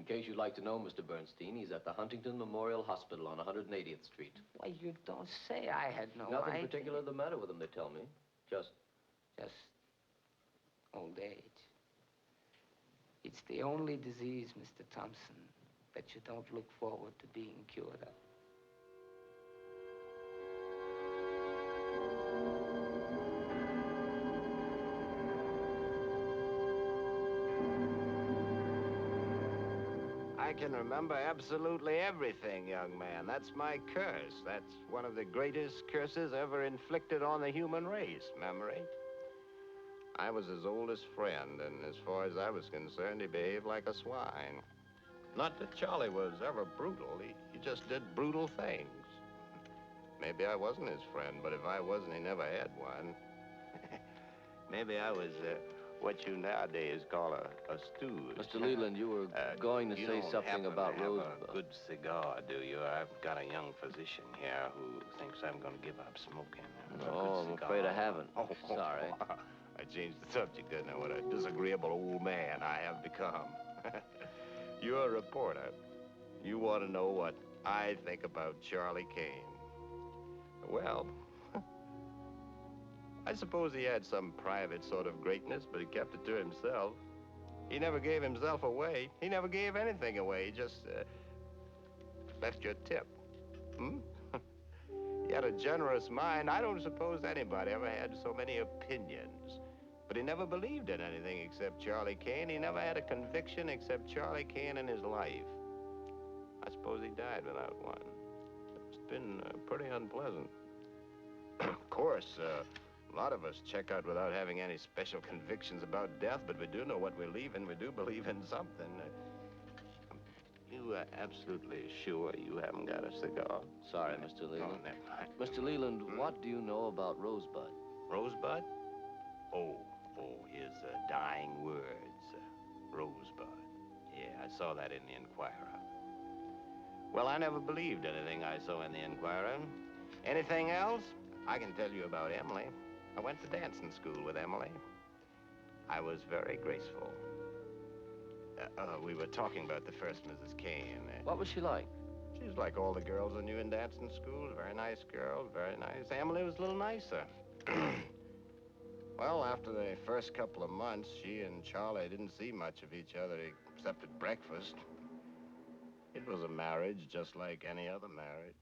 In case you'd like to know, Mr. Bernstein, he's at the Huntington Memorial Hospital on 180th Street. Why, you don't say. I had no Nothing idea. particular the matter with him, they tell me. Just old age. It's the only disease, Mr. Thompson, that you don't look forward to being cured of. I can remember absolutely everything, young man. That's my curse. That's one of the greatest curses ever inflicted on the human race, memory. I was his oldest friend, and as far as I was concerned, he behaved like a swine. Not that Charlie was ever brutal. He just did brutal things. Maybe I wasn't his friend, but if I wasn't, he never had one. Maybe I was what you nowadays call a stooge. Mr. Leland, you were going to say something about Rosebud. A good cigar, do you? I've got a young physician here who thinks I'm going to give up smoking. No, I'm afraid I haven't. Oh, sorry. I changed the subject, didn't I? What a disagreeable old man I have become. You're a reporter. You want to know what I think about Charlie Kane. Well, I suppose he had some private sort of greatness, but he kept it to himself. He never gave himself away. He never gave anything away. He just left you a tip. He had a generous mind. I don't suppose anybody ever had so many opinions. But he never believed in anything except Charlie Kane. He never had a conviction except Charlie Kane in his life. I suppose he died without one. It's been pretty unpleasant. Of course, a lot of us check out without having any special convictions about death, but we do know what we believe in. We do believe in something. You absolutely sure you haven't got a cigar? Sorry, Mr. Leland. Oh, never mind. Mr. Leland, what do you know about Rosebud? Rosebud? Oh, his dying words. Rosebud. Yeah, I saw that in the Enquirer. Well, I never believed anything I saw in the Enquirer. Anything else? I can tell you about Emily. I went to dancing school with Emily. I was very graceful. We were talking about the first Mrs. Kane. What was she like? She was like all the girls I knew in dancing school. Very nice girl, very nice. Emily was a little nicer. Well, after the first couple of months, she and Charlie didn't see much of each other except at breakfast. It was a marriage just like any other marriage.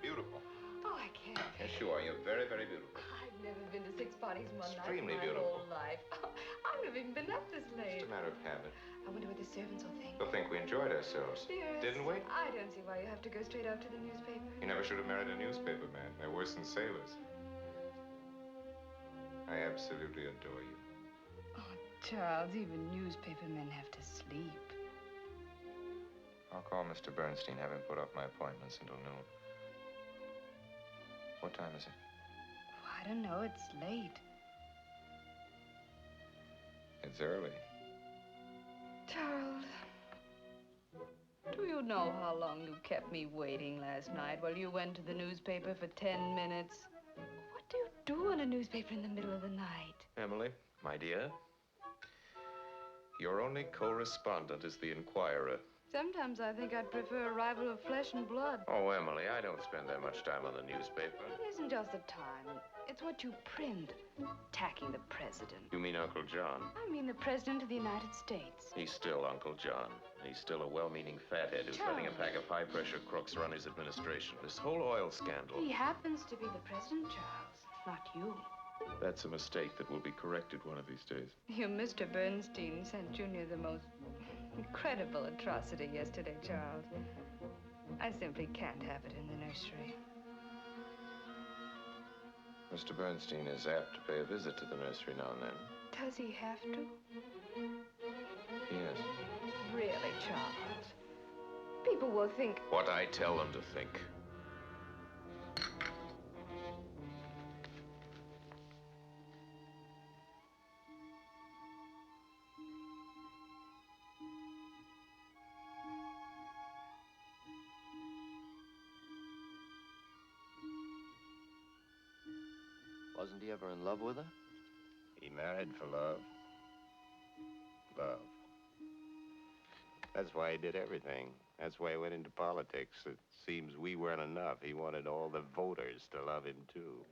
Beautiful. Oh, I can't. Yes, you are. You're very, very beautiful. I've never been to 6 parties in one night Extremely in my beautiful. whole life. I've never even been up this late. It's a matter of habit. I wonder what the servants will think. They'll think we enjoyed ourselves. Yes. Didn't we? I don't see why you have to go straight out to the newspaper. You never should have married a newspaper man. They're worse than sailors. I absolutely adore you. Oh, Charles, even newspaper men have to sleep. I'll call Mr. Bernstein, have him put off my appointments until noon. What time is it? Oh, I don't know. It's late. It's early. Charles, do you know how long you kept me waiting last night while you went to the newspaper for 10 minutes? What do you do in a newspaper in the middle of the night? Emily, my dear, your only correspondent is the Enquirer. Sometimes I think I'd prefer a rival of flesh and blood. Oh, Emily, I don't spend that much time on the newspaper. It isn't just the time. It's what you print. Attacking the president. You mean Uncle John? I mean the president of the United States. He's still Uncle John. He's still a well-meaning fathead who's letting a pack of high-pressure crooks run his administration. This whole oil scandal. He happens to be the president, Charles, not you. That's a mistake that will be corrected one of these days. Your Mr. Bernstein sent Junior the most incredible atrocity yesterday, Charles. I simply can't have it in the nursery. Mr. Bernstein is apt to pay a visit to the nursery now and then. Does he have to? Yes. Really, Charles? People will think... What I tell them to think. Wasn't he ever in love with her? He married for love. Love. That's why he did everything. That's why he went into politics. It seems we weren't enough. He wanted all the voters to love him, too.